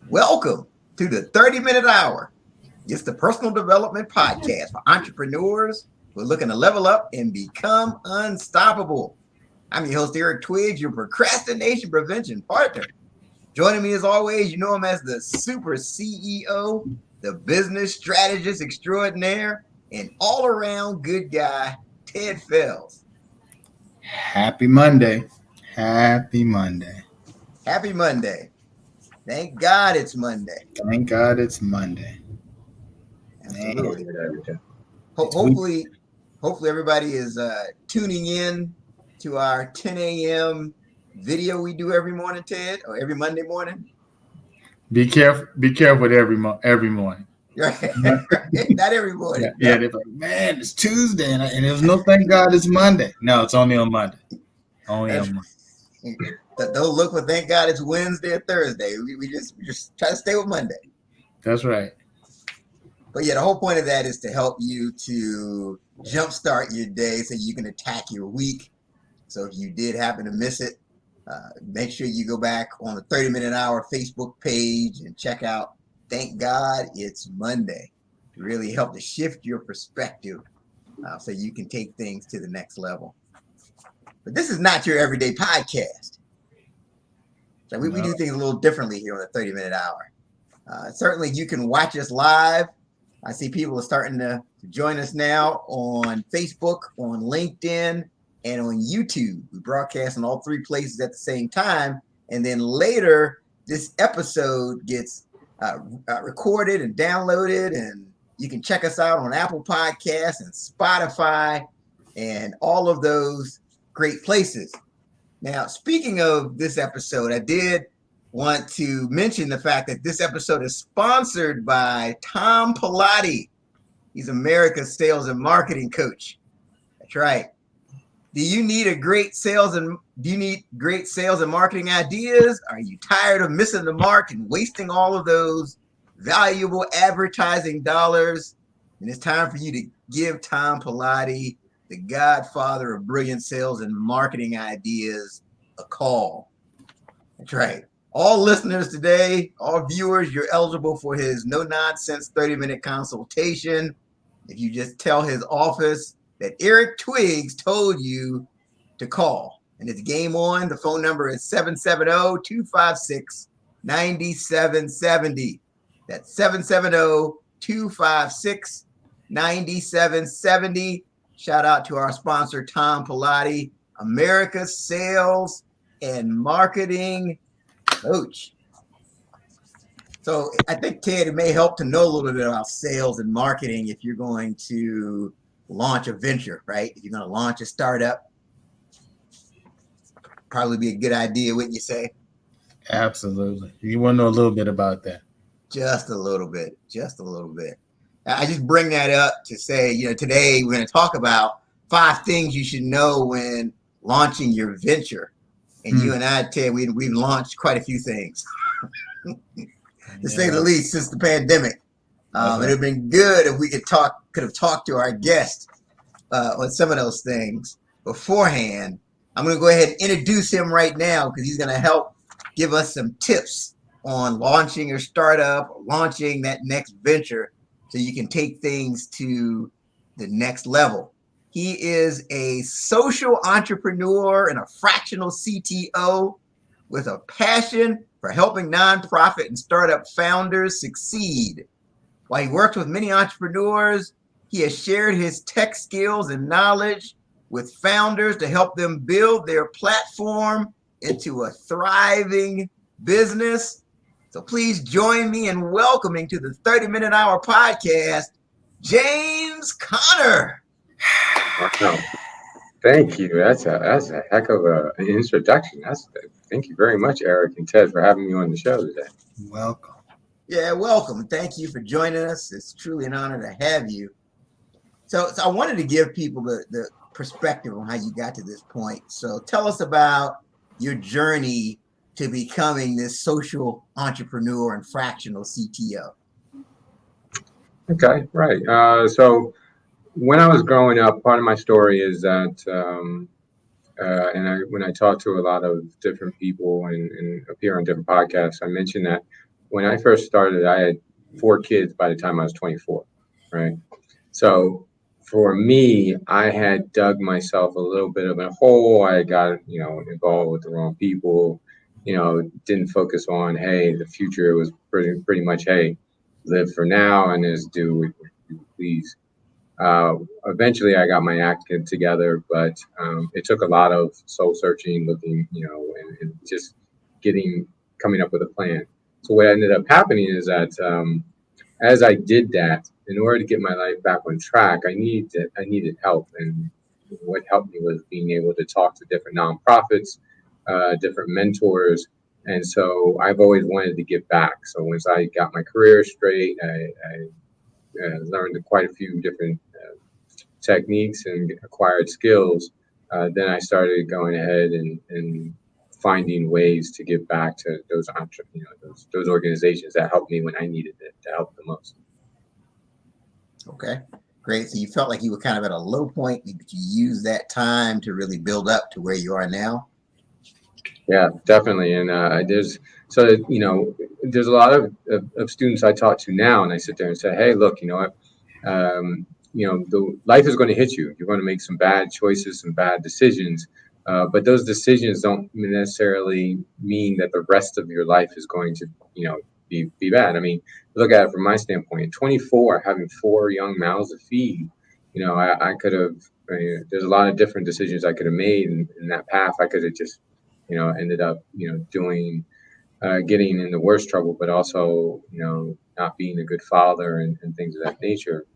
Welcome to the 30-Minute Hour. It's the personal development podcast for entrepreneurs who are looking to level up and become unstoppable. I'm your host, Eric Twiggs, your procrastination prevention partner. Joining me as always, you know him as the super CEO, the business strategist extraordinaire, and all-around good guy, Ted Fells. Happy Monday. Happy Monday. Happy Monday. Thank God it's Monday. Thank God it's Monday. Absolutely. Man. Hopefully everybody is tuning in to our 10 a.m. video we do every morning, Ted, or every Monday morning. Be careful with every morning. Right. Not every morning. Yeah, they're like, man, it's Tuesday, and there's no thank God it's Monday. No, it's only on Monday. Only on Monday. Don't look for thank God it's Wednesday or Thursday. We just try to stay with Monday. That's right. But yeah, the whole point of that is to help you to jumpstart your day so you can attack your week. So if you did happen to miss it, make sure you go back on the 30-Minute Hour Facebook page and check out Thank God It's Monday to really help to shift your perspective so you can take things to the next level. But this is not your everyday podcast. So we do things a little differently here on the 30-Minute Hour. Certainly you can watch us live. I see people are starting to join us now on Facebook, on LinkedIn, and on YouTube. We broadcast in all three places at the same time. And then later, this episode gets recorded and downloaded. And you can check us out on Apple Podcasts and Spotify and all of those great places. Now, speaking of this episode, I did want to mention the fact that this episode is sponsored by Tom Pilati. He's America's sales and marketing coach. That's right. Do you need great sales and marketing ideas? Are you tired of missing the mark and wasting all of those valuable advertising dollars? And it's time for you to give Tom Pilati, the godfather of brilliant sales and marketing ideas, a call. That's right. All listeners today, all viewers, you're eligible for his no-nonsense 30-minute consultation. If you just tell his office that Eric Twiggs told you to call. And it's game on. The phone number is 770-256-9770. That's 770-256-9770. Shout out to our sponsor, Tom Pilati, America's sales and marketing coach. So I think, Ted, it may help to know a little bit about sales and marketing if you're going to launch a venture, right? If you're going to launch a startup, probably be a good idea, wouldn't you say? Absolutely. You want to know a little bit about that? Just a little bit. I just bring that up to say, today we're going to talk about 5 things you should know when launching your venture. And you and I, Ted, we've launched quite a few things, to say the least, since the pandemic. It would have been good if we could have talked to our guest on some of those things beforehand. I'm going to go ahead and introduce him right now because he's going to help give us some tips on launching your startup, launching that next venture so you can take things to the next level. He is a social entrepreneur and a fractional CTO with a passion for helping nonprofit and startup founders succeed. While he works with many entrepreneurs, he has shared his tech skills and knowledge with founders to help them build their platform into a thriving business. So please join me in welcoming to the 30-Minute Hour podcast, James Conner. Wow. Thank you. That's a heck of an introduction. Thank you very much, Eric and Ted, for having me on the show today. Welcome. Yeah, welcome. Thank you for joining us. It's truly an honor to have you. So I wanted to give people the perspective on how you got to this point. So tell us about your journey to becoming this social entrepreneur and fractional CTO. Okay, right. So when I was growing up, part of my story is that, when I talk to a lot of different people and appear on different podcasts, I mentioned that when I first started, I had 4 kids by the time I was 24, right? So for me, I had dug myself a little bit of a hole. I got, involved with the wrong people, didn't focus on, hey, the future was pretty much, hey, live for now and just do what you please. Eventually, I got my act together, but it took a lot of soul searching, looking, and just coming up with a plan. So what ended up happening is that as I did that, in order to get my life back on track, I needed help, and what helped me was being able to talk to different nonprofits, different mentors, and so I've always wanted to give back. So once I got my career straight, I learned quite a few different techniques and acquired skills. Then I started going ahead and finding ways to give back to those those organizations that helped me when I needed it to help the most. Okay, great. So you felt like you were kind of at a low point, but you used that time to really build up to where you are now. Yeah, definitely. And there's a lot of students I talk to now, and I sit there and say, hey, look, you know what? The life is going to hit you. You're going to make some bad choices, some bad decisions, but those decisions don't necessarily mean that the rest of your life is going to, be bad. I mean, look at it from my standpoint. At 24, having 4 young mouths to feed, I could have. There's a lot of different decisions I could have made in that path. I could have just, ended up, doing getting in the worst trouble, but also, not being a good father and things of that nature.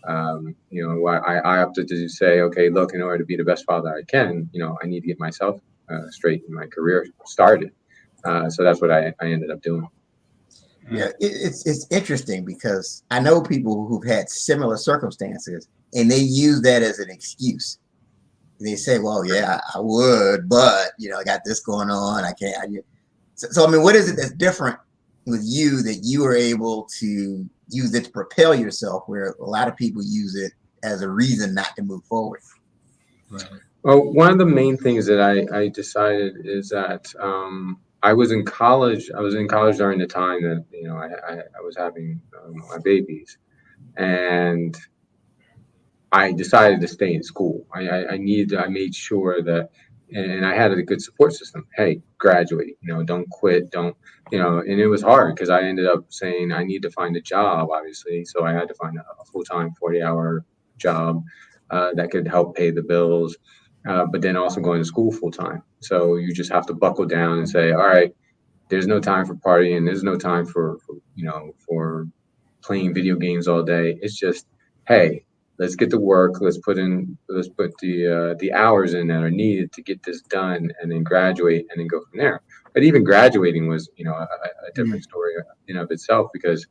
I opted to say, okay, look, in order to be the best father I can, I need to get myself straight and my career started. So that's what I ended up doing. Yeah, it's interesting because I know people who've had similar circumstances and they use that as an excuse. They say, well, yeah, I would, but, I got this going on. I can't. So, I mean, what is it that's different with you that you are able to use it to propel yourself, where a lot of people use it as a reason not to move forward? Right. Well, one of the main things that I decided is that I was in college. I was in college during the time that I was having my babies, and I decided to stay in school. I made sure that, and I had a good support system. Hey, graduate, don't quit, don't, and it was hard because I ended up saying I need to find a job, obviously. So I had to find a full-time 40-hour job that could help pay the bills, but then also going to school full-time. So you just have to buckle down and say, all right, there's no time for partying. There's no time for playing video games all day. It's just, hey, let's get to work. Let's put the hours in that are needed to get this done, and then graduate, and then go from there. But even graduating was, a different story in of itself, because,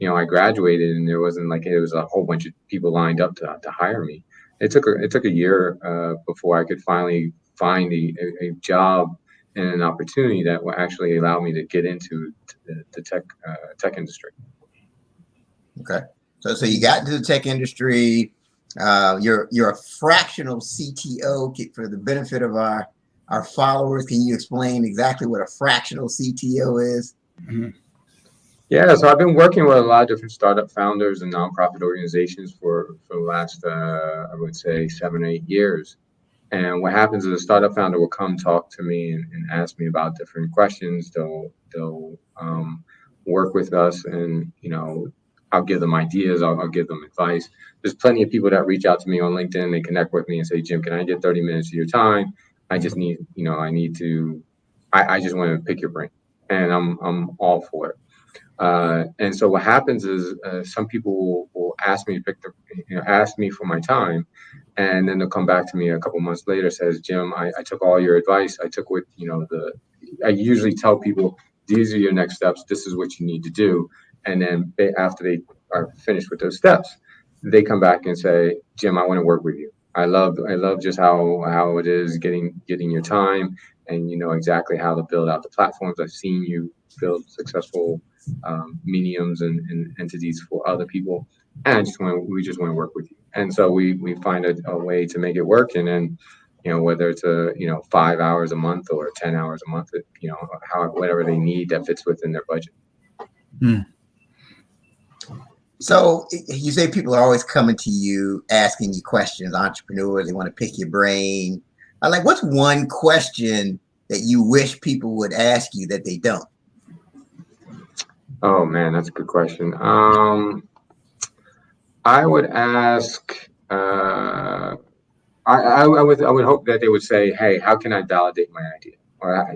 I graduated and there wasn't like it was a whole bunch of people lined up to hire me. It took a year before I could finally find a job and an opportunity that will actually allow me to get into the tech industry. Okay, so you got into the tech industry. You're a fractional CTO. For the benefit of our followers, can you explain exactly what a fractional CTO is? Mm-hmm. Yeah, so I've been working with a lot of different startup founders and nonprofit organizations for the last, I would say, 7 or 8 years. And what happens is a startup founder will come talk to me and ask me about different questions. They'll work with us, and I'll give them ideas. I'll give them advice. There's plenty of people that reach out to me on LinkedIn. They connect with me and say, Jim, can I get 30 minutes of your time? I just need, I just want to pick your brain, and I'm all for it. And so what happens is some people will ask me to ask me for my time, and then they'll come back to me a couple months later, says, Jim, I took all your advice. I took what, I usually tell people, these are your next steps. This is what you need to do. And then after they are finished with those steps, they come back and say, Jim, I want to work with you. I love just how it is getting your time, and you know exactly how to build out the platforms. I've seen you build successful mediums and entities for other people, and we just want to work with you. And so we find a way to make it work, and then whether it's 5 hours a month or 10 hours a month, whatever they need that fits within their budget. Mm. So you say people are always coming to you, asking you questions, entrepreneurs, they want to pick your brain. Like, what's one question that you wish people would ask you that they don't? Oh man, that's a good question. I would ask. I would hope that they would say, "Hey, how can I validate my idea?" Or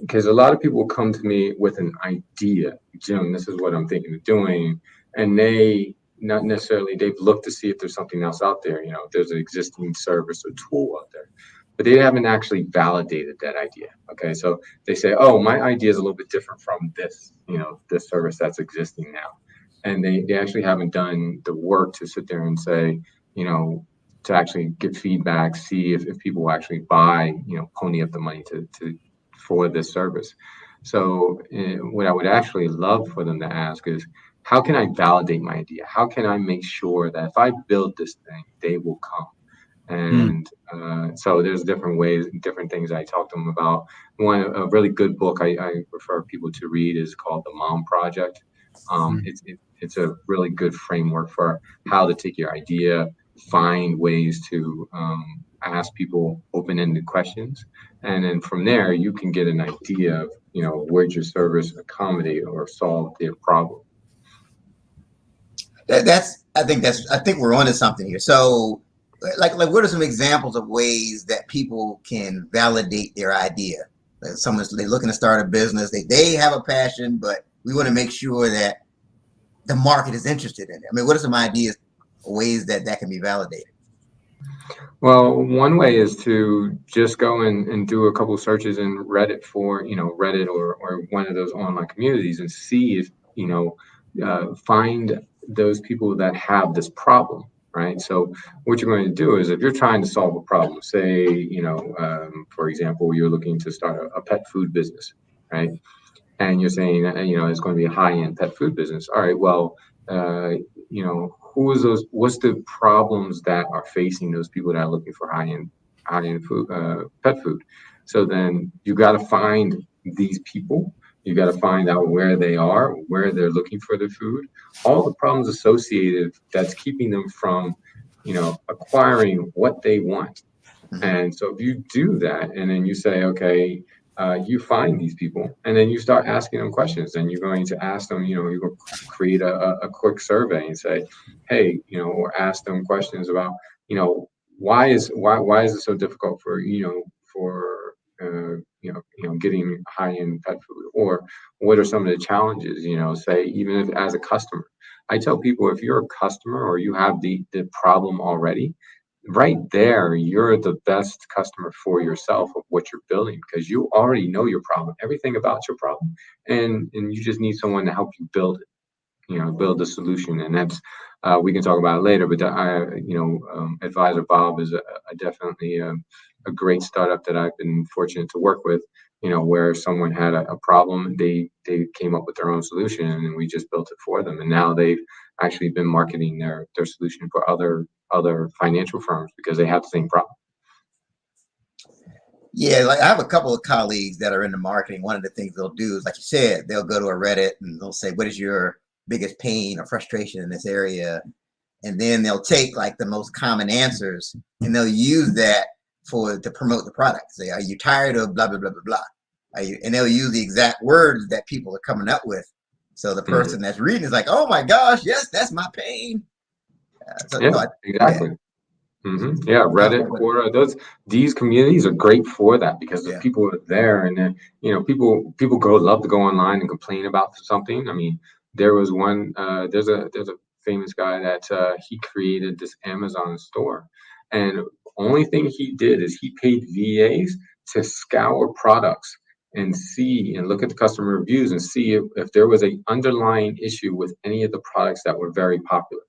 because a lot of people come to me with an idea, Jim. This is what I'm thinking of doing, and they not necessarily they've looked to see if there's something else out there. If there's an existing service or tool out there, but they haven't actually validated that idea. Okay, so they say, "Oh, my idea is a little bit different from this, this service that's existing now," and they actually haven't done the work to sit there and say, you know to actually get feedback, see if people will actually buy, pony up the money to for this service. So what I would actually love for them to ask is, how can I validate my idea? How can I make sure that if I build this thing, they will come? Mm. And so there's different ways, different things I talk to them about. A really good book I refer people to read is called The Mom Project. It's a really good framework for how to take your idea, find ways to ask people open-ended questions, and then from there you can get an idea of where'd your service accommodate or solve their problem. I think we're onto something here. So, like, what are some examples of ways that people can validate their idea? Like they're looking to start a business. They have a passion, but we want to make sure that the market is interested in it. I mean, what are some ideas, ways that can be validated? Well, one way is to just go and do a couple searches in Reddit for, Reddit or one of those online communities and see if, find those people that have this problem, right? So what you're going to do is if you're trying to solve a problem, say, for example, you're looking to start a pet food business, right? And you're saying that, it's going to be a high-end pet food business. All right, well, who is those? What's the problems that are facing those people that are looking for high-end food, pet food? So then you got to find these people. You got to find out where they are, where they're looking for the food, all the problems associated that's keeping them from, acquiring what they want. And so if you do that, and then you say, okay, you find these people, and then you start asking them questions, and you're going to ask them, you go create a quick survey and say, hey, or ask them questions about, why is it so difficult for getting high-end pet food, or what are some of the challenges? Say even if as a customer, I tell people if you're a customer or you have the problem already, right there, you're the best customer for yourself of what you're building because you already know your problem, everything about your problem, and you just need someone to help you build it, build the solution. And that's we can talk about it later, but Advisor Bob is definitely a great startup that I've been fortunate to work with. Where someone had a problem, they came up with their own solution, and we just built it for them. And now they've actually been marketing their solution for other financial firms because they have the same problem. Yeah, like I have a couple of colleagues that are in the marketing. One of the things they'll do is, like you said, they'll go to a Reddit and they'll say, what is your biggest pain or frustration in this area? And then they'll take like the most common answers and they'll use that to promote the product. Say, are you tired of blah, blah, blah, blah, blah? And they'll use the exact words that people are coming up with. So the person that's reading is like, oh my gosh, yes, that's my pain. Exactly. Yeah, Reddit, Quora, these communities are great for that because the people are there, and then people love to go online and complain about something. I mean, there was one there's a famous guy that he created this Amazon store, and only thing he did is he paid VAs to scour products and see and look at the customer reviews and see if there was an underlying issue with any of the products that were very popular.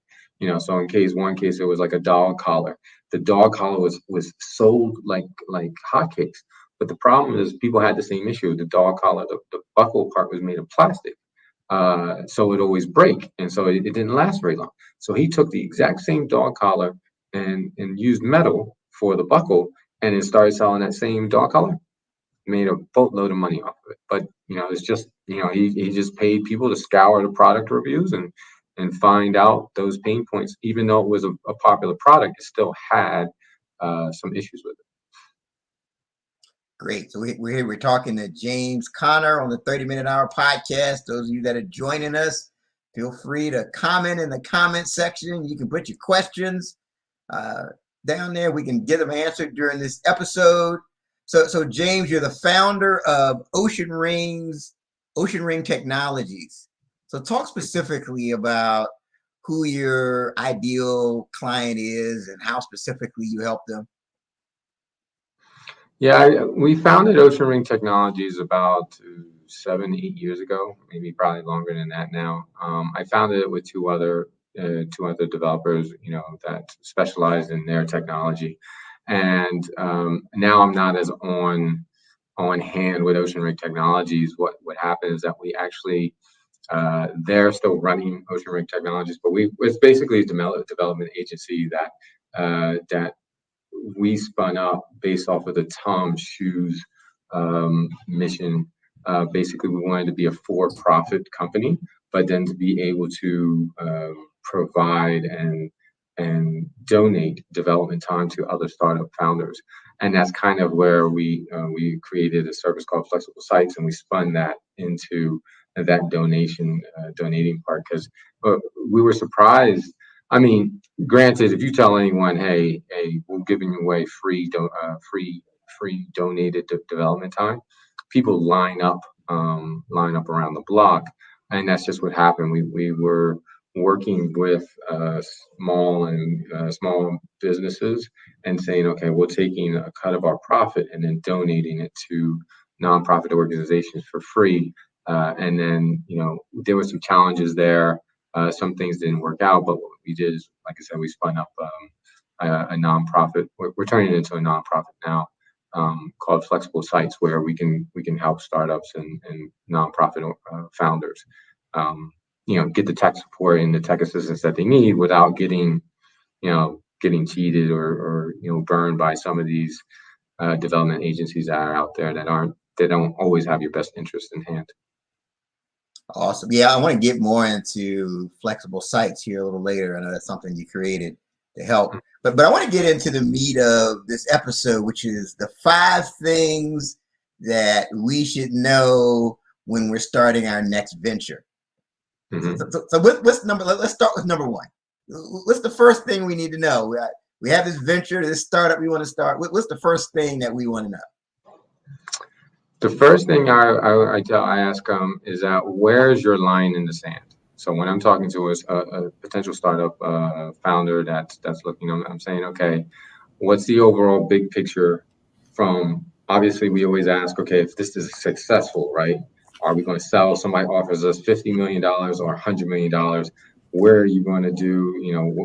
So one case it was like a dog collar. The dog collar was sold like hotcakes, but the problem is people had the same issue. The dog collar, the buckle part was made of plastic, so it always break, and so it didn't last very long. So he took the exact same dog collar and used metal for the buckle, and then started selling that same dog collar. made a boatload of money off of it. But it's just he just paid people to scour the product reviews and find out those pain points. Even though it was a popular product, it still had some issues with it. Great. So we're talking to James Conner on the 30-Minute Hour podcast. Those of you that are joining us, feel free to comment in the comment section. You can put your questions down there. We can get them answered during this episode. So James, you're the founder of Ocean Ring Technologies. So talk specifically about who your ideal client is and how specifically you help them. Yeah, we founded Ocean Ring Technologies about 7, 8 years ago, maybe probably longer than that now. I founded it with two other developers, that specialize in their technology, and now I'm not as on hand with Ocean Ring Technologies. What happened is that we actually they're still running Ocean Ring Technologies, but it's basically a development agency that we spun up based off of the Tom Shoes mission. Basically, we wanted to be a for-profit company, but then to be able to provide and donate development time to other startup founders. And that's kind of where we created a service called Flexible Sites, and we spun that into that donating part, because we were surprised. I mean, granted, if you tell anyone, hey, we're giving away free donated development time, people line up around the block, and that's just what happened. We were working with small businesses and saying, okay, we're taking a cut of our profit and then donating it to nonprofit organizations for free. And then, there were some challenges there. Some things didn't work out, but what we did is, like I said, we spun up a nonprofit. We're turning it into a nonprofit now, called Flexible Sites, where we can help startups and nonprofit founders, get the tech support and the tech assistance that they need without getting cheated or burned by some of these development agencies that are out there that don't always have your best interest in hand. Awesome. Yeah, I want to get more into Flexible Sites here a little later. I know that's something you created to help. But I want to get into the meat of this episode, which is the 5 things that we should know when we're starting our next venture. Mm-hmm. So what's number? Let's start with number 1. What's the first thing we need to know? We have this venture, this startup we want to start. What's the first thing that we want to know? The first thing I ask them is that, where's your line in the sand? So when I'm talking to a potential startup founder that's looking, I'm saying, okay, what's the overall big picture? From, obviously, we always ask, okay, if this is successful, right? Are we going to sell? Somebody offers us $50 million or $100 million. Where are you going to do?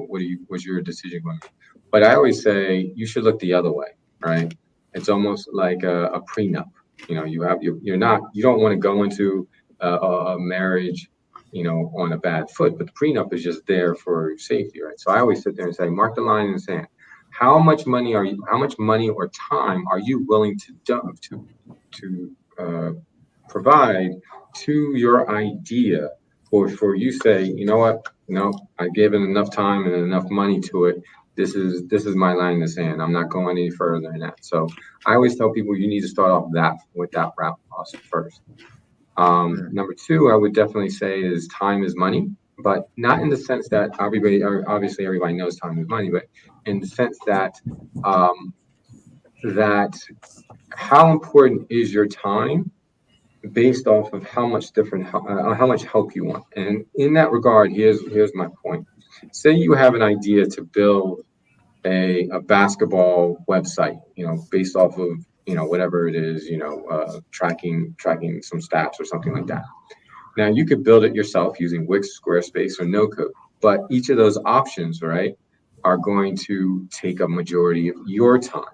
What's your decision going to be? But I always say you should look the other way, right? It's almost like a prenup. You don't want to go into a marriage, on a bad foot, but the prenup is just there for safety, right? So I always sit there and say, mark the line in the sand. How much money or time are you willing to provide to your idea, for you say, you know what? No, I gave it enough time and enough money to it. This is my line in the sand. I'm not going any further than that. So I always tell people you need to start off with that route process first. Number 2, I would definitely say is time is money, but not in the sense that obviously everybody knows time is money, but in the sense that that how important is your time based off of how much help you want. And in that regard, here's my point. Say you have an idea to build a basketball website, based off of, whatever it is, tracking some stats or something like that. Now, you could build it yourself using Wix, Squarespace, or no code, but each of those options, right, are going to take a majority of your time,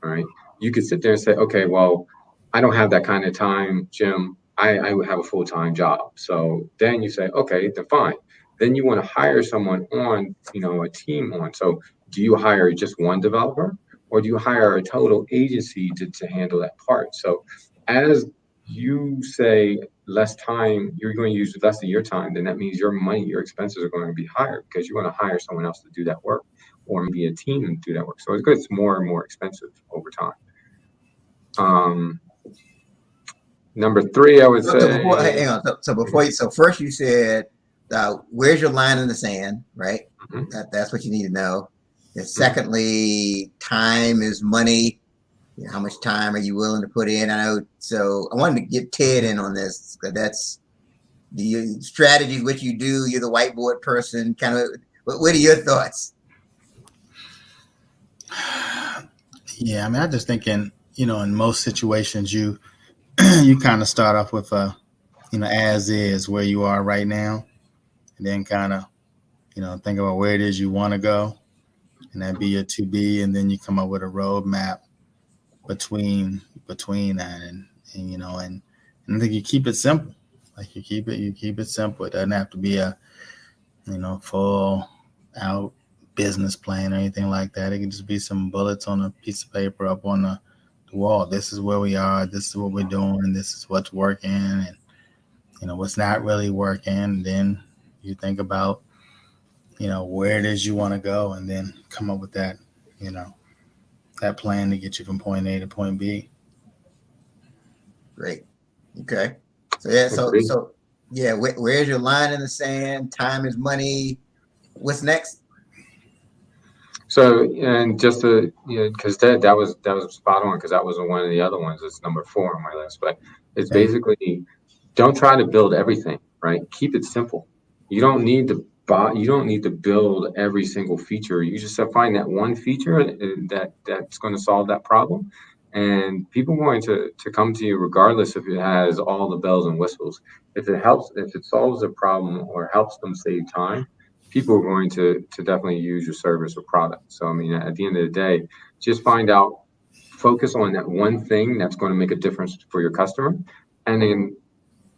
right? You could sit there and say, okay, well, I don't have that kind of time, Jim. I would have a full-time job. So then you say, okay, then fine. Then you want to hire someone on, a team on. So do you hire just one developer, or do you hire a total agency to handle that part? So as you say less time, you're going to use less of your time, then that means your money, your expenses are going to be higher because you're going to hire someone else to do that work, or maybe a team to do that work. So it gets more and more expensive over time. Number 3, I would say. So before, hang on. So first you said, where's your line in the sand, right? Mm-hmm. That's what you need to know. And secondly, time is money. You know, how much time are you willing to put in? I know. So I wanted to get Ted in on this. That's the strategies which you do. You're the whiteboard person. Kind of. What are your thoughts? Yeah, I mean, I'm just thinking, in most situations, you kind of start off with as is, where you are right now, and then kind of, think about where it is you want to go, and that be your to be, and then you come up with a roadmap between that, and I think you keep it simple. Like you keep it simple. It doesn't have to be a full out business plan or anything like that. It can just be some bullets on a piece of paper up on the wall. This is where we are. This is what we're doing. This is what's working, and what's not really working. And then you think about where it is you want to go, and then come up with that that plan to get you from point A to point B. Great. Okay. So yeah. So yeah. Where's your line in the sand? Time is money. What's next? So, and just to, because that was spot on, because that was one of the other ones. It's number 4 on my list, but it's basically, don't try to build everything, right? Keep it simple. You don't need to build every single feature. You just find that one feature that's going to solve that problem, and people are going to come to you regardless if it has all the bells and whistles. If it solves a problem or helps them save time, people are going to definitely use your service or product. So, I mean, at the end of the day, just focus on that one thing that's going to make a difference for your customer, and then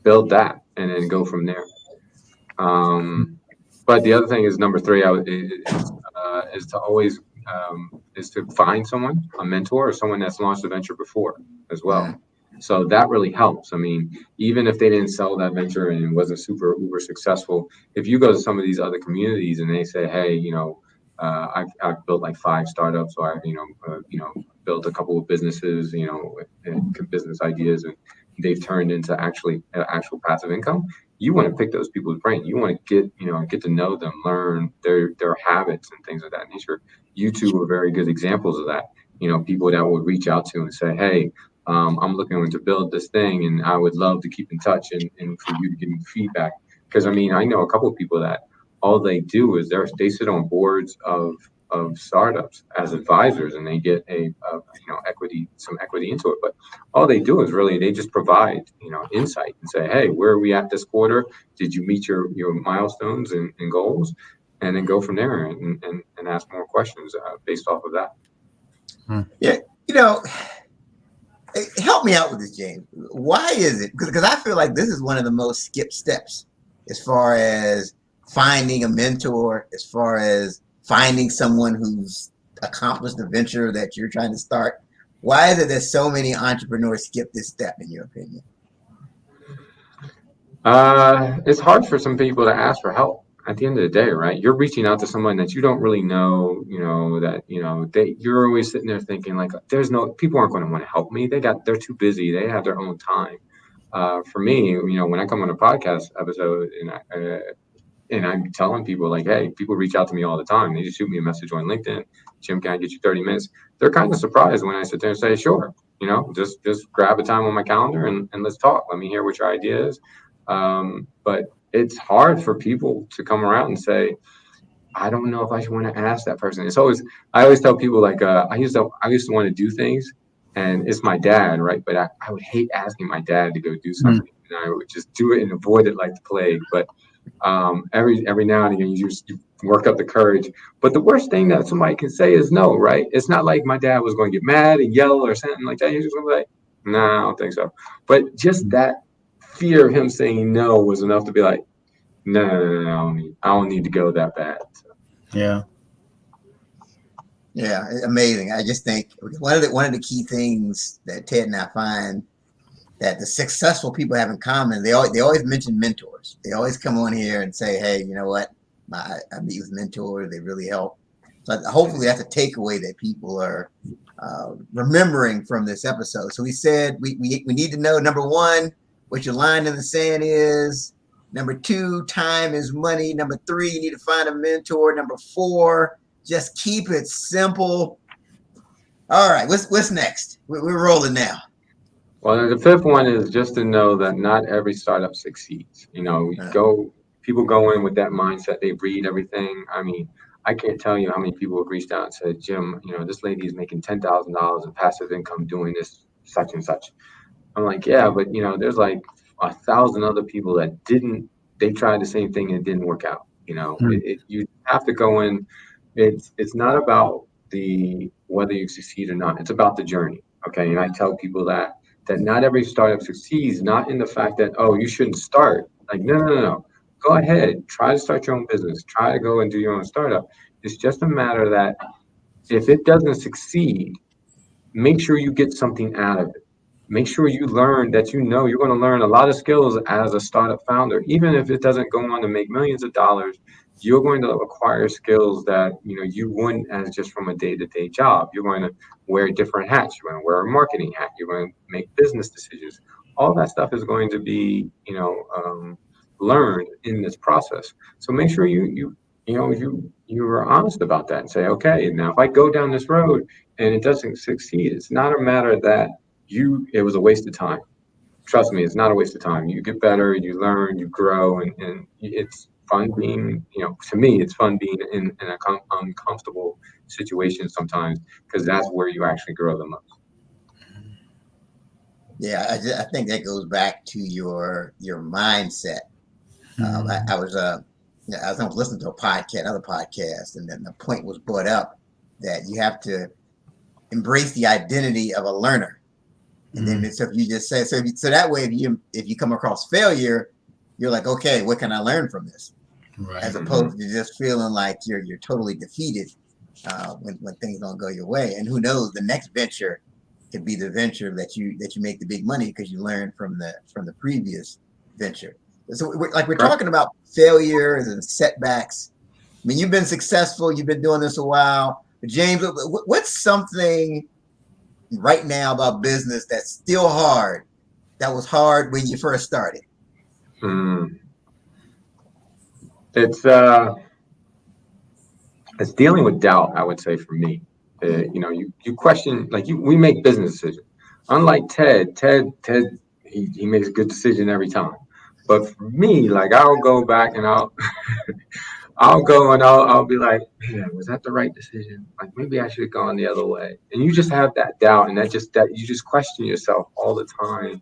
build that, and then go from there. But the other thing is number 3, is to always is to find someone, a mentor, or someone that's launched a venture before as well. So that really helps. I mean, even if they didn't sell that venture and it wasn't super uber successful, if you go to some of these other communities and they say, hey, I've built like 5 startups, or I've built a couple of businesses, business ideas, and they've turned into actual passive income. You want to pick those people's brain. You want to get to know them, learn their habits and things of that nature. You two are very good examples of that. People that would reach out to and say, hey, I'm looking to build this thing, and I would love to keep in touch and for you to give me feedback. Because I mean, I know a couple of people that all they do is they sit on boards of startups as advisors, and they get some equity into it. But all they do is really, they just provide insight and say, hey, where are we at this quarter? Did you meet your milestones and goals? And then go from there and ask more questions based off of that. Yeah, help me out with this, James. Why is it? Because I feel like this is one of the most skipped steps as far as finding a mentor, as far as finding someone who's accomplished the venture that you're trying to start. Why is it that so many entrepreneurs skip this step, in your opinion? It's hard for some people to ask for help. At the end of the day, right? You're reaching out to someone that you don't really know, you're always sitting there thinking like, people aren't going to want to help me. They're too busy. They have their own time. For me, when I come on a podcast episode and I'm telling people like, hey, people reach out to me all the time. They just shoot me a message on LinkedIn. Jim, can I get you 30 minutes? They're kind of surprised when I sit there and say, sure, just grab a time on my calendar and let's talk. Let me hear what your idea is. But it's hard for people to come around and say, I don't know if I should want to ask that person. I always tell people like, I used to want to do things, and it's my dad, right? But I would hate asking my dad to go do something. And I would just do it and avoid it like the plague. But every now and again, you work up the courage. But the worst thing that somebody can say is no, right? It's not like my dad was going to get mad and yell or something like that. He's just going to be like, no, I don't think so. But just that fear of him saying no was enough to be like, no, I don't need to go that bad. So. Yeah, amazing. I just think one of the key things that Ted and I find that the successful people have in common, they always mention mentors. They always come on here and say, hey, you know what? I meet with mentors. They really help. So hopefully that's a takeaway that people are remembering from this episode. So we said we need to know, number one, what your line in the sand is. Number two, time is money. Number three, you need to find a mentor. Number four, just keep it simple. All right, what's next? We're rolling now. Well, the fifth one is just to know that not every startup succeeds. People go in with that mindset. They read everything. I mean, I can't tell you how many people have reached out and said, Jim, this lady is making $10,000 in passive income doing this, such and such. I'm like, yeah, but there's like 1,000 other people that they tried the same thing and it didn't work out. You have to go in. It's not about whether you succeed or not. It's about the journey. Okay. And I tell people that not every startup succeeds, not in the fact that, oh, you shouldn't start. Like, no. Go ahead. Try to start your own business. Try to go and do your own startup. It's just a matter that if it doesn't succeed, make sure you get something out of it. Make sure you learn that you're going to learn a lot of skills as a startup founder. Even if it doesn't go on to make millions of dollars, you're going to acquire skills that you wouldn't as just from a day-to-day job. You're going to wear different hats. You're going to wear a marketing hat. You're going to make business decisions. All that stuff is going to be learned in this process. So make sure you are honest about that and say, okay, now if I go down this road and it doesn't succeed, it's not a matter that it was a waste of time. Trust me, it's not a waste of time. You get better, you learn, you grow, and it's fun being, to me, it's fun being in an uncomfortable situation sometimes, because that's where you actually grow the most. Yeah, I think that goes back to your mindset. I was listening to another podcast, and then the point was brought up that you have to embrace the identity of a learner. And then so if you just say, so that way, if you come across failure, you're like, okay, what can I learn from this? Right. As opposed to just feeling like you're totally defeated when things don't go your way. And who knows, the next venture could be the venture that you make the big money because you learned from the previous venture. So we're talking about failures and setbacks. I mean, you've been successful, you've been doing this a while. But James, what's something right now about business that's still hard, that was hard when you first started? It's dealing with doubt, I would say, for me. You question, we make business decisions. Unlike Ted, he makes a good decision every time. But for me, I'll go back and I'll be like, man, was that the right decision? Maybe I should have gone the other way. And you just have that doubt, and that you just question yourself all the time.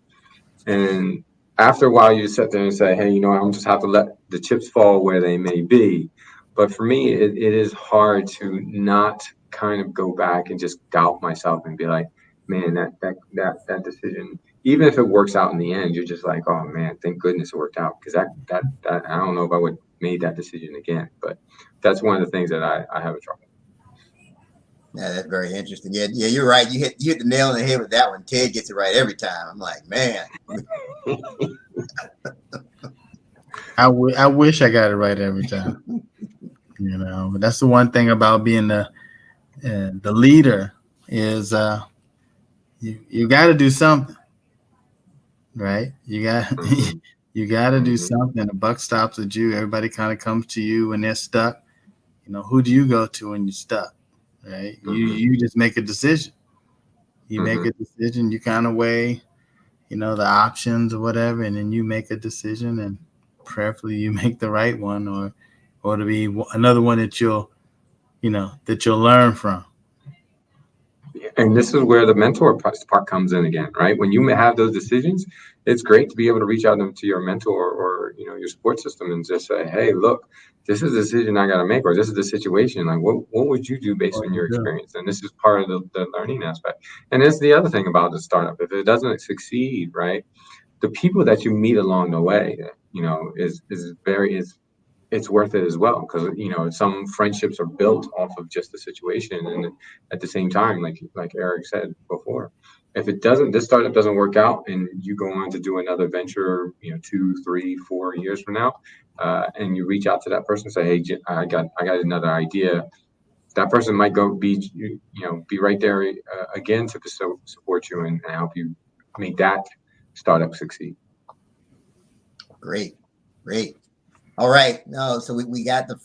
And after a while, you just sit there and say, hey, I'm just have to let the chips fall where they may be. But for me, it is hard to not kind of go back and just doubt myself and be like, man, that decision, even if it works out in the end, you're just like, oh man, thank goodness it worked out, because that I don't know if I would made that decision again. But that's one of the things that I have a trouble. Yeah, that's very interesting. Yeah, you're right. You hit the nail on the head with that one. Ted gets it right every time. I'm like, man. I wish I got it right every time. But that's the one thing about being the leader is you got to do something, right? You got to do something. The buck stops at you. Everybody kind of comes to you when they're stuck. Who do you go to when you're stuck, right? You just make a decision. You make a decision. You kind of weigh, the options or whatever, and then you make a decision, and preferably you make the right one, or to be another one that you'll learn from. And this is where the mentor part comes in again, right? When you have those decisions, it's great to be able to reach out to your mentor or your support system and just say, hey, look, this is a decision I got to make, or this is the situation. What would you do based on your experience? And this is part of the learning aspect. And it's the other thing about the startup. If it doesn't succeed, right, the people that you meet along the way, it's worth it as well, because some friendships are built off of just the situation, and at the same time, like Eric said before, this startup doesn't work out and you go on to do another venture, 2, 3, 4 years from now, and you reach out to that person and say, hey, I got another idea. That person might be right there again to support you and help you make that startup succeed. Great. All right. So we got the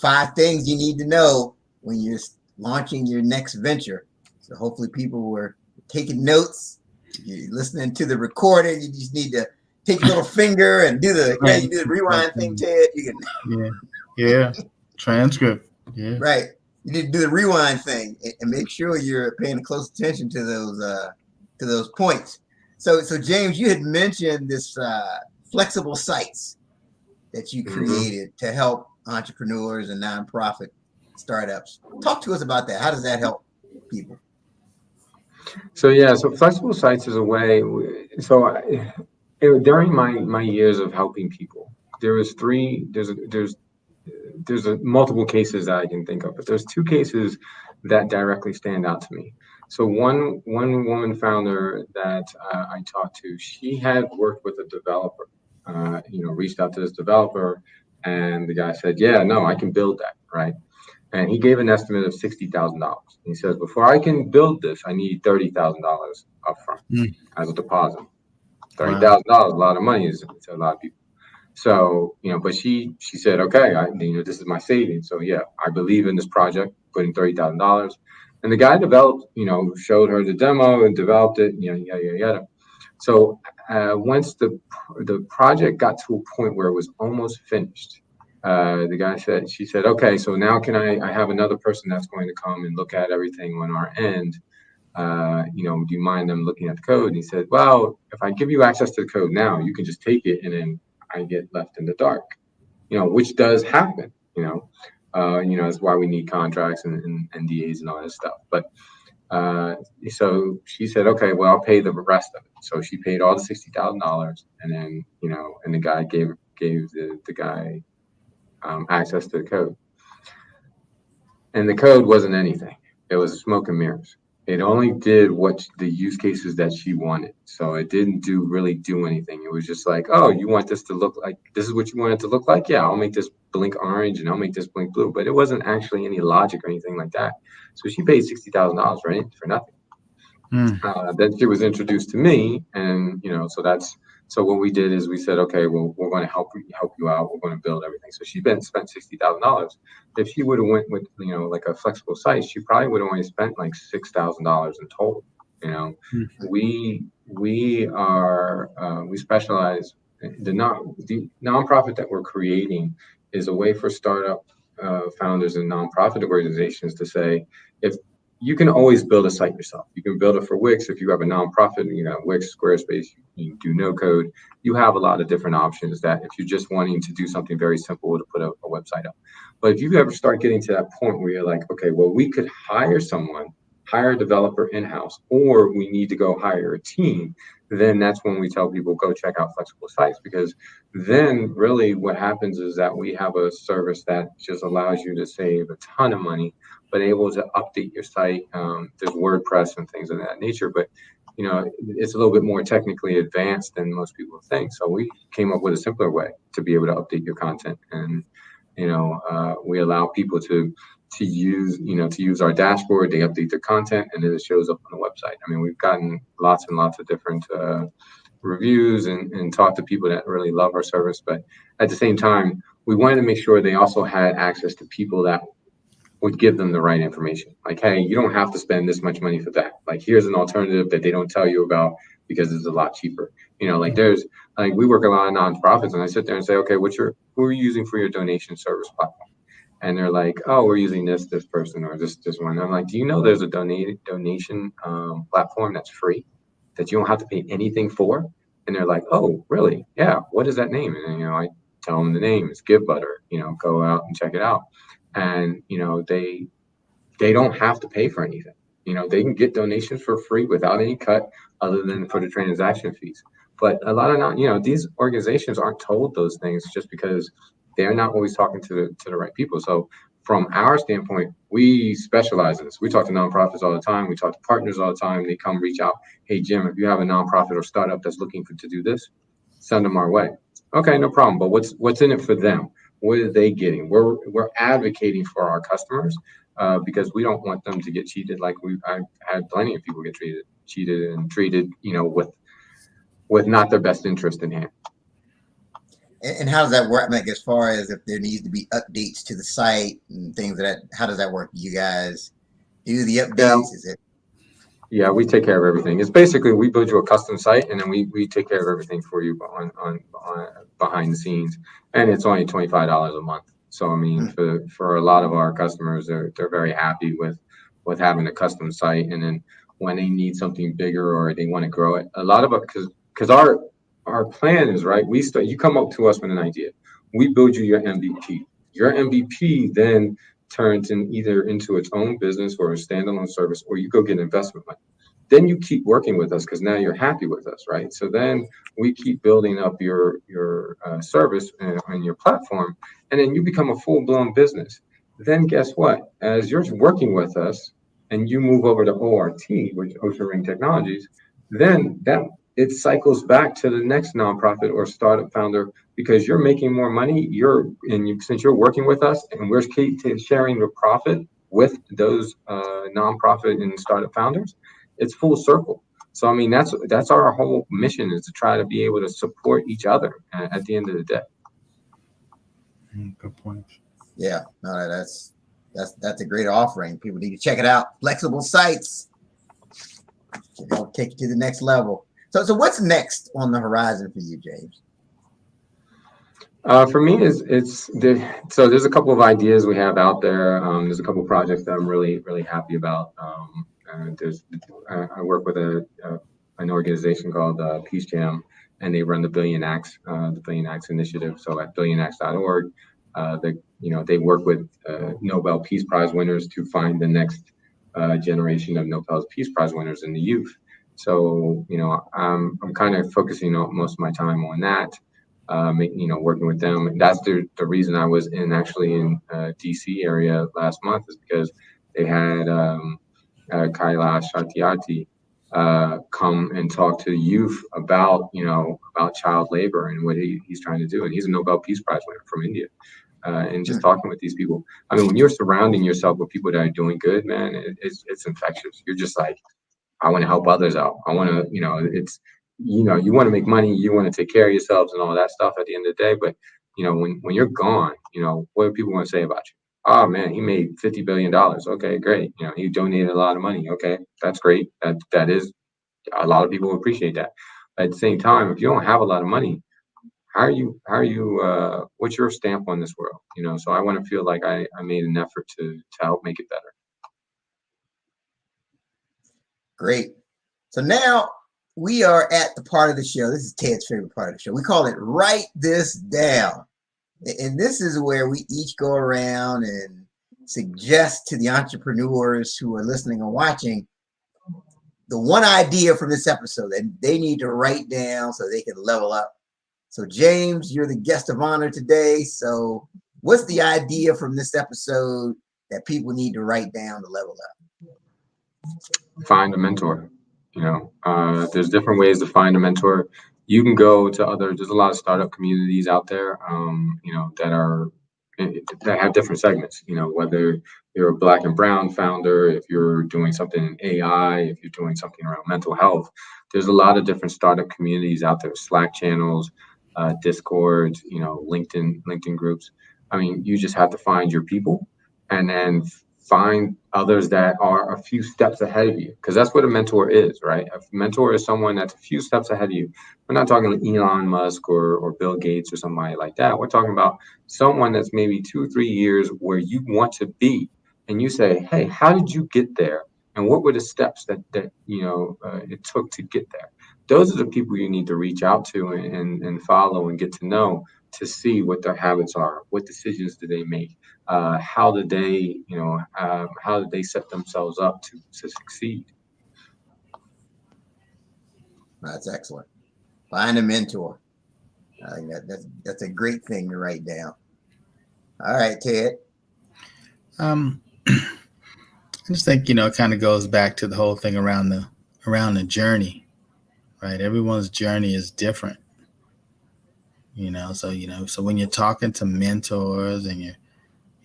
five things you need to know when you're launching your next venture. So hopefully people were taking notes. You're listening to the recording. You just need to take your little finger and do the rewind thing, Ted. You can. Yeah. Transcript. Yeah. Right. You need to do the rewind thing and make sure you're paying close attention to those points. So James, you had mentioned this flexible sites that you created to help entrepreneurs and nonprofit startups. Talk to us about that. How does that help people? So flexible sites is a way. During my years of helping people, there's multiple cases that I can think of, but there's 2 cases that directly stand out to me. So one woman founder that I talked to, she had worked with a developer, reached out to this developer, and the guy said, yeah, no, I can build that, right? And he gave an estimate of $60,000. He says, before I can build this, I need $30,000 upfront as a deposit. $30,000, a lot of money to a lot of people. So, but she said, okay, this is my savings. So yeah, I believe in this project, putting $30,000. And the guy developed, showed her the demo and developed it, yada. So once the project got to a point where it was almost finished, she said, okay, so now can I have another person that's going to come and look at everything on our end? Do you mind them looking at the code? And he said, well, if I give you access to the code now, you can just take it and then I get left in the dark, which does happen, that's why we need contracts and NDAs and all this stuff. But so she said, okay, well, I'll pay the rest of it. So she paid all the $60,000 and then, and the guy gave the guy access to the code. And the code wasn't anything. It was smoke and mirrors. It only did what the use cases that she wanted. So it didn't really do anything. It was just like, oh, you want this to look like, this is what you want it to look like? Yeah, I'll make this blink orange and I'll make this blink blue. But it wasn't actually any logic or anything like that. So she paid $60,000 for nothing. Then she was introduced to me, and so what we did is we said, okay, well, we're going to help you out. We're going to build everything. So she spent $60,000. If she would have went with like a flexible site, she probably would have only spent like $6,000 in total. We specialize. The nonprofit that we're creating is a way for startup founders and nonprofit organizations to say, if you can always build a site yourself. You can build it for Wix. If you have a nonprofit, you got Wix, Squarespace, you do no code. You have a lot of different options that if you're just wanting to do something very simple to put a website up. But if you ever start getting to that point where you're like, okay, well, we could hire a developer in-house, or we need to go hire a team, then that's when we tell people go check out flexible sites, because then really what happens is that we have a service that just allows you to save a ton of money, but able to update your site. There's WordPress and things of that nature, but it's a little bit more technically advanced than most people think. So we came up with a simpler way to be able to update your content, and we allow people to use our dashboard. They update their content, and then it shows up on the website. I mean, we've gotten lots and lots of different reviews and talked to people that really love our service. But at the same time, we wanted to make sure they also had access to people that would give them the right information. Like, hey, you don't have to spend this much money for that. Like, here's an alternative that they don't tell you about because it's a lot cheaper. There's we work a lot of nonprofits, and I sit there and say, okay, who are you using for your donation service platform? And they're like, oh, we're using this person or this one. I'm like, do you know there's a donation platform that's free that you don't have to pay anything for? And they're like, oh, really? Yeah. What is that name? And I tell them the name. It's Give Butter. Go out and check it out. And they don't have to pay for anything. They can get donations for free without any cut other than for the transaction fees. But a lot of these organizations aren't told those things just because they're not always talking to the right people. So from our standpoint, we specialize in this. We talk to nonprofits all the time. We talk to partners all the time. They come reach out. Hey, Jim, if you have a nonprofit or startup that's looking to do this, send them our way. Okay, no problem. But what's in it for them? What are they getting? We're advocating for our customers because we don't want them to get cheated. Like I've had plenty of people get cheated and treated, with not their best interest in hand. And how does that work? Like, as far as if there needs to be updates to the site and things like that, how does that work? You guys do the updates? Yeah. Is it? Yeah, we take care of everything. It's basically we build you a custom site, and then we take care of everything for you on behind the scenes. And it's only $25 a month. So I mean, for a lot of our customers, they're very happy with having a custom site. And then when they need something bigger or they want to grow it, a lot of it because our plan is right. You come up to us with an idea, we build you your MVP. Your MVP then turns either into its own business or a standalone service, or you go get investment money. Then you keep working with us because now you're happy with us, right? So then we keep building up your service and your platform, and then you become a full-blown business. Then guess what? As you're working with us and you move over to ORT, which Ocean Ring Technologies, then that it cycles back to the next nonprofit or startup founder because you're making more money. Since you're working with us and we're sharing the profit with those nonprofit and startup founders, it's full circle. So I mean, that's our whole mission, is to try to be able to support each other at the end of the day. Good point. Yeah, no, that's a great offering. People need to check it out. Flexible sites, it'll take you to the next level. So what's next on the horizon for you, James? For me, so there's a couple of ideas we have out there. There's a couple of projects that I'm really, really happy about. I work with an organization called Peace Jam, and they run the Billion Acts initiative. So at billionacts.org, they work with Nobel Peace Prize winners to find the next generation of Nobel Peace Prize winners in the youth. So I'm kind of focusing most of my time on that. Working with them. And that's the reason I was in DC area last month, is because they had Kailash Satyarthi come and talk to the youth about child labor and what he's trying to do. And he's a Nobel Peace Prize winner from India. And just talking with these people. I mean, when you're surrounding yourself with people that are doing good, man, it's infectious. You're just like, I want to help others out. I want to, you want to make money, you want to take care of yourselves and all that stuff at the end of the day. But, when you're gone, what do people want to say about you? Oh man, he made $50 billion. Okay, great. He donated a lot of money. Okay, that's great. That is, a lot of people appreciate that. But at the same time, if you don't have a lot of money, how are you, what's your stamp on this world? So I want to feel like I made an effort to help make it better. Great. So now we are at the part of the show. This is Ted's favorite part of the show. We call it Write This Down. And this is where we each go around and suggest to the entrepreneurs who are listening and watching the one idea from this episode that they need to write down so they can level up. So James, you're the guest of honor today. So what's the idea from this episode that people need to write down to level up? Find a mentor. There's different ways to find a mentor. You can go to there's a lot of startup communities out there, that have different segments, whether you're a Black and brown founder, if you're doing something in AI, if you're doing something around mental health. There's a lot of different startup communities out there, Slack channels, Discord, LinkedIn groups. I mean, you just have to find your people and then find others that are a few steps ahead of you, because that's what a mentor is, right? A mentor is someone that's a few steps ahead of you. We're not talking like Elon Musk or Bill Gates or somebody like that. We're talking about someone that's maybe 2 or 3 years where you want to be, and you say, hey, how did you get there? And what were the steps that it took to get there? Those are the people you need to reach out to and follow and get to know, to see what their habits are, what decisions do they make, how did they set themselves up to succeed. That's excellent. Find a mentor. I think that's a great thing to write down. All right, Ted. Um, I just think it kind of goes back to the whole thing around the journey, right? Everyone's journey is different, so when you're talking to mentors and you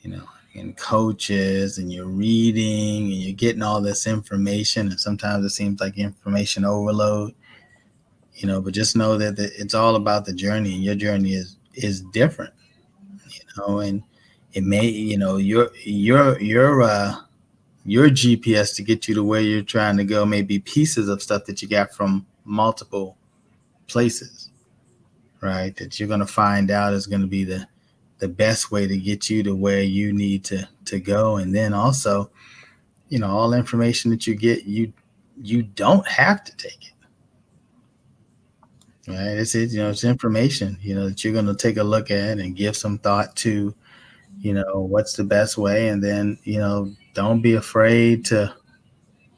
know and coaches and you're reading and you're getting all this information, and sometimes it seems like information overload, but just know that it's all about the journey, and your journey is different, and it may, your GPS to get you to where you're trying to go may be pieces of stuff that you got from multiple places, right? That you're going to find out is going to be the best way to get you to where you need to go. And then also, all information that you get, you don't have to take it, right? It's information, that you're going to take a look at and give some thought to, what's the best way. And then, don't be afraid to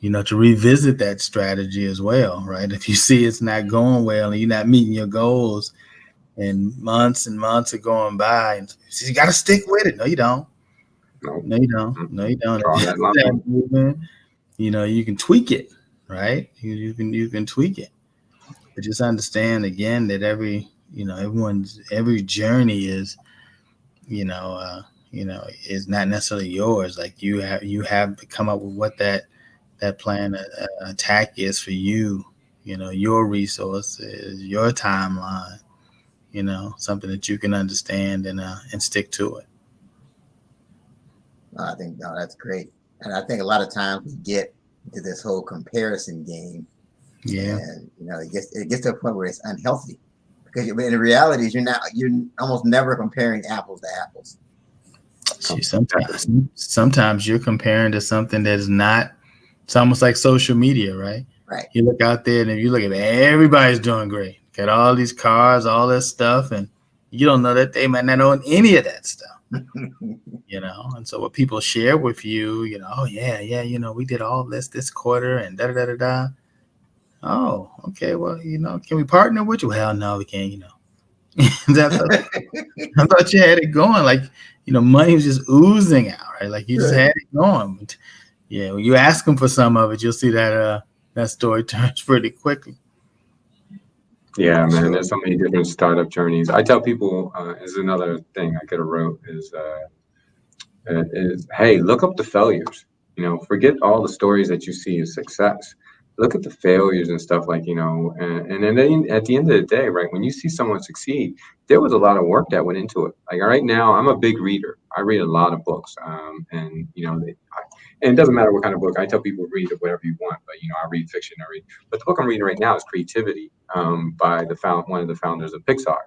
revisit that strategy as well, right? If you see it's not going well and you're not meeting your goals and months are going by, and you got to stick with it. No, you don't. No, you don't. No, you don't. Draw that line. You can tweak it, right? You can tweak it, but just understand again that every journey is, is not necessarily yours. Like you have to come up with what that plan attack is for you, your resources, your timeline, something that you can understand and stick to it. I think that's great. And I think a lot of times we get into this whole comparison game. Yeah. And it gets to a point where it's unhealthy, because in the reality is you're almost never comparing apples to apples. See, sometimes you're comparing to something that is not. It's almost like social media, right? Right. You look out there and if you look at everybody's doing great, got all these cars, all this stuff, and you don't know that they might not own any of that stuff. And so what people share with you, oh yeah, we did all this quarter and da da da da. Oh, okay, well, can we partner with you? Well, no, we can't. I thought you had it going, like money was just oozing out, right? Like you just had it going. But, yeah, when you ask them for some of it, you'll see that story turns pretty quickly. Yeah, man, there's so many different startup journeys. I tell people, is another thing I could have wrote is, hey, look up the failures. Forget all the stories that you see as success. Look at the failures and stuff, like, and then at the end of the day, right, when you see someone succeed, there was a lot of work that went into it. Like right now, I'm a big reader. I read a lot of books, and it doesn't matter what kind of book. I tell people read whatever you want, but I read fiction. But the book I'm reading right now is Creativity, by one of the founders of Pixar,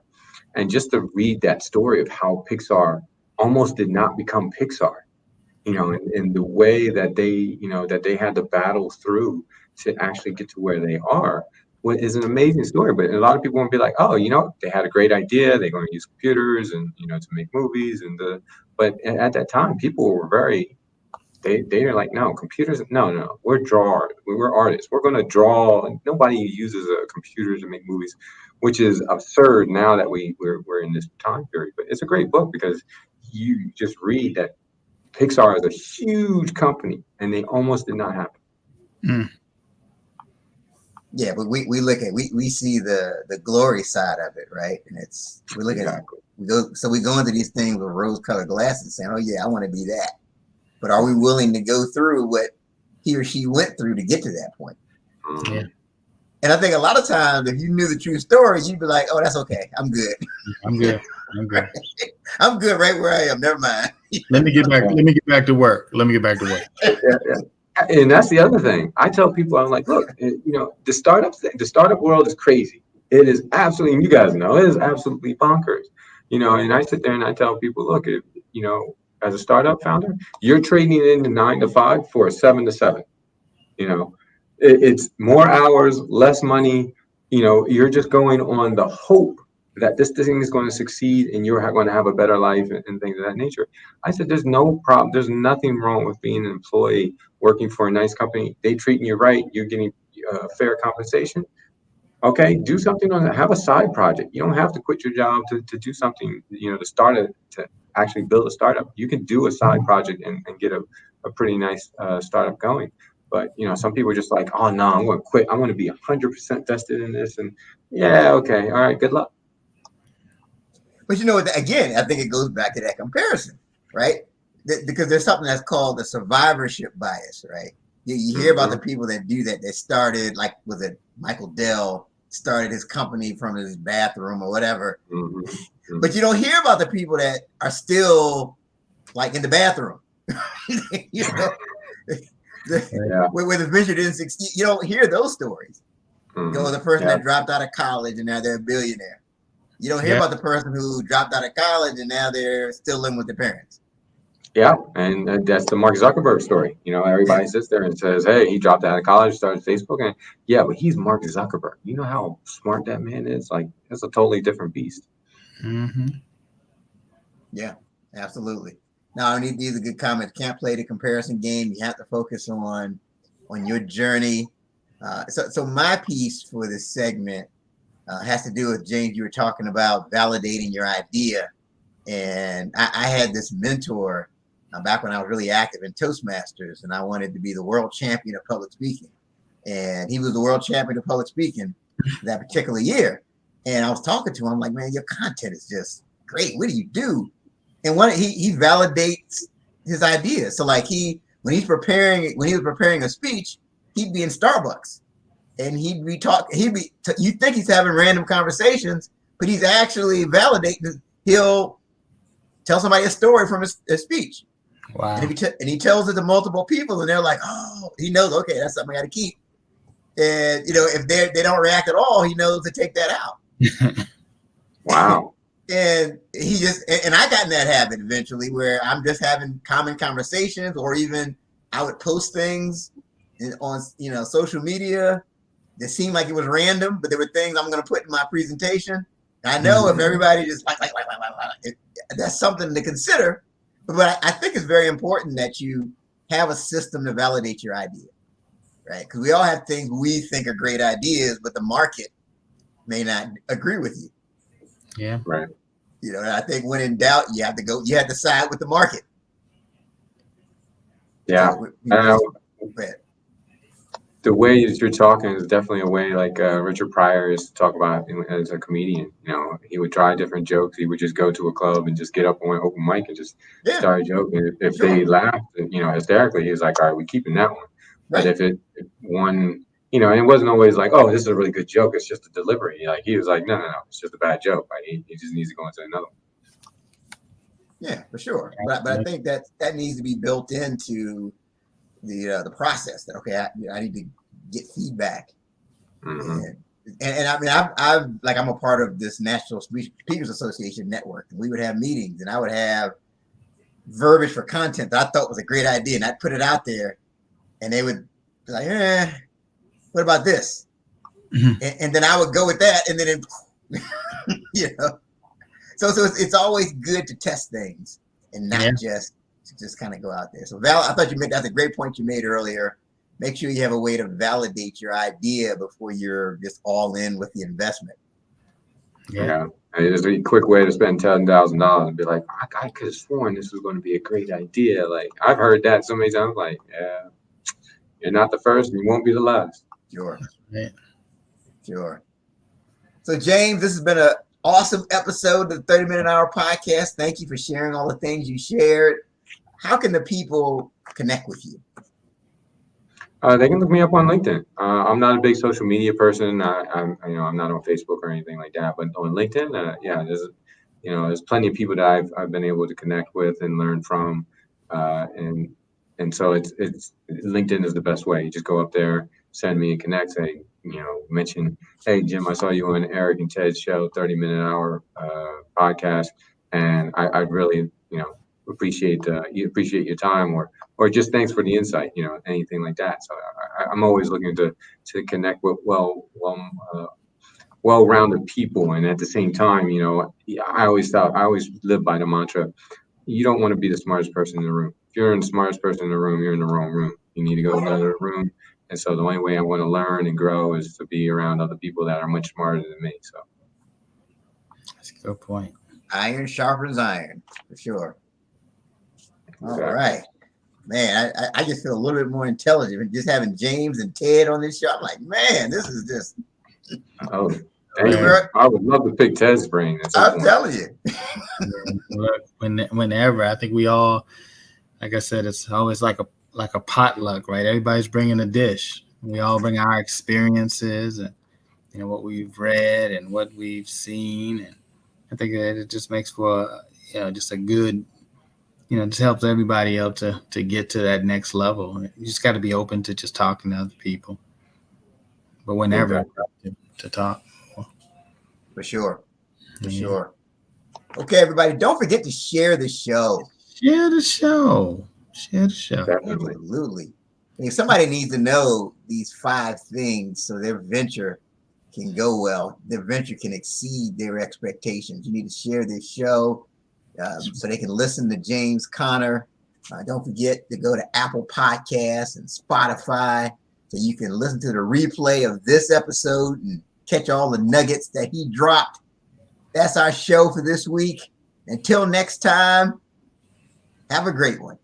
and just to read that story of how Pixar almost did not become Pixar, in the way that they had to battle through to actually get to where they are, is an amazing story. But a lot of people won't be like, oh, they had a great idea. They're going to use computers and to make movies but at that time, people were they're like, no, computers, no, we're drawers, we're artists, we're going to draw. Nobody uses a computer to make movies, which is absurd now that we're in this time period. But it's a great book because you just read that Pixar is a huge company and they almost did not happen. Yeah, but we look at we see the glory side of it, right? And we look at we go into these things with rose-colored glasses, saying, "Oh yeah, I want to be that." But are we willing to go through what he or she went through to get to that point? Yeah. And I think a lot of times, if you knew the true story, you'd be like, "Oh, that's okay. I'm good. I'm good. I'm good right where I am. Never mind. Let me get back to work. Yeah. And that's the other thing. I tell people, I'm like, look, the startup world is crazy. It is absolutely, and you guys know, it is absolutely bonkers. And I sit there and I tell people, look, as a startup founder, you're trading in the 9 to 5 for a 7 to 7. It's more hours, less money. You're just going on the hope that this thing is going to succeed and you're going to have a better life and things of that nature. I said, there's no problem. There's nothing wrong with being an employee working for a nice company. They treating you right. You're getting fair compensation. Okay, do something on it. Have a side project. You don't have to quit your job to do something, to start it, to actually build a startup. You can do a side project and get a pretty nice startup going. But, some people are just like, oh, no, I'm going to quit. I want to be 100% vested in this. And yeah, okay. All right. Good luck. But again, I think it goes back to that comparison, right? Because there's something that's called the survivorship bias, right? You hear about the people that do that. They started, like, was it Michael Dell started his company from his bathroom or whatever. But you don't hear about the people that are still, like, in the bathroom. Where the venture didn't succeed. You don't hear those stories. Go the person that dropped out of college and now they're a billionaire. You don't hear about the person who dropped out of college and now they're still living with their parents. Yeah, and that's the Mark Zuckerberg story. Everybody sits there and says, hey, he dropped out of college, started Facebook, and but he's Mark Zuckerberg. You know how smart that man is? Like, that's a totally different beast. Yeah, absolutely. Now, these are good comments. Can't play the comparison game. You have to focus on your journey. So my piece for this segment has to do with, James, you were talking about validating your idea. And I had this mentor back when I was really active in Toastmasters, and I wanted to be the world champion of public speaking. And he was the world champion of public speaking that particular year. And I was talking to him, I'm like, man, your content is just great. What do you do? And he validates his ideas. So like when he was preparing a speech, he'd be in Starbucks and he'd be you think he's having random conversations, but he's actually validating. He'll tell somebody a story from his speech. Wow. And he tells it to multiple people, and they're like, oh, he knows, okay, that's something I got to keep. And, if they don't react at all, he knows to take that out. Wow. And I got in that habit eventually where I'm just having common conversations, or even I would post things on, social media that seemed like it was random, but there were things I'm going to put in my presentation. I know if everybody just like, that's something to consider, but I think it's very important that you have a system to validate your idea, right? Because we all have things we think are great ideas, but the market may not agree with you. Yeah. Right. And I think when in doubt, you have to side with the market. Yeah. The way that you're talking is definitely a way like Richard Pryor used to talk about as a comedian. He would try different jokes. He would just go to a club and just get up on an open mic and just start joking. If they laughed, hysterically, he was like, all right, we're keeping that one. Right. But if one, and it wasn't always like, oh, this is a really good joke. It's just a delivery. Like he was like, no, it's just a bad joke. Like, he just needs to go into another one. Yeah, for sure. But I think that needs to be built into the process. That I need to get feedback. And I mean, I'm a part of this National Speakers Association network. And we would have meetings, and I would have verbiage for content that I thought was a great idea, and I'd put it out there, and they would be like, what about this? And then I would go with that, and then So it's always good to test things and not just kind of go out there. So I thought that's a great point you made earlier. Make sure you have a way to validate your idea before you're just all in with the investment. Yeah. There's a quick way to spend $10,000 and be like, I could have sworn this was going to be a great idea. Like, I've heard that so many times. Like, yeah, you're not the first, and you won't be the last. Sure. Yeah. Sure. So, James, this has been an awesome episode of the 30-Minute Hour podcast. Thank you for sharing all the things you shared. How can the people connect with you? They can look me up on LinkedIn. I'm not a big social media person. I'm not on Facebook or anything like that. But on LinkedIn, there's plenty of people that I've been able to connect with and learn from, and so it's LinkedIn is the best way. You just go up there, send me a connect, say, mention, hey Jim, I saw you on Eric and Ted's show, 30-Minute Hour podcast, and I'd really appreciate your time, or just thanks for the insight, anything like that. So I'm always looking to connect with well-rounded people, and at the same time, I always live by the mantra: you don't want to be the smartest person in the room. If you're the smartest person in the room, you're in the wrong room. You need to go to another room And so the only way I want to learn and grow is to be around other people that are much smarter than me. So That's a good point. Iron sharpens iron, for sure. exactly. All right. Man, I just feel a little bit more intelligent. And just having James and Ted on this show, I'm like, man, this is just. Oh, thank you. I would love to pick Ted's brain at some I'm point. telling you. Look, whenever, I think we all, like I said, it's always like a potluck, right? Everybody's bringing a dish. We all bring our experiences and what we've read and what we've seen, and I think that it just makes for just a good, just helps everybody else to get to that next level. You just got to be open to just talking to other people, but whenever to talk. For sure. For sure. Okay, everybody, don't forget to share the show. Share the show. Definitely. Absolutely. If somebody needs to know these 5 things so their venture can go well, their venture can exceed their expectations, you need to share this show so they can listen to James Conner. Don't forget to go to Apple Podcasts and Spotify so you can listen to the replay of this episode and catch all the nuggets that he dropped. That's our show for this week. Until next time, have a great one.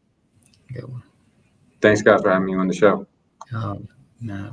Good one. Thanks, guys, for having me on the show. No.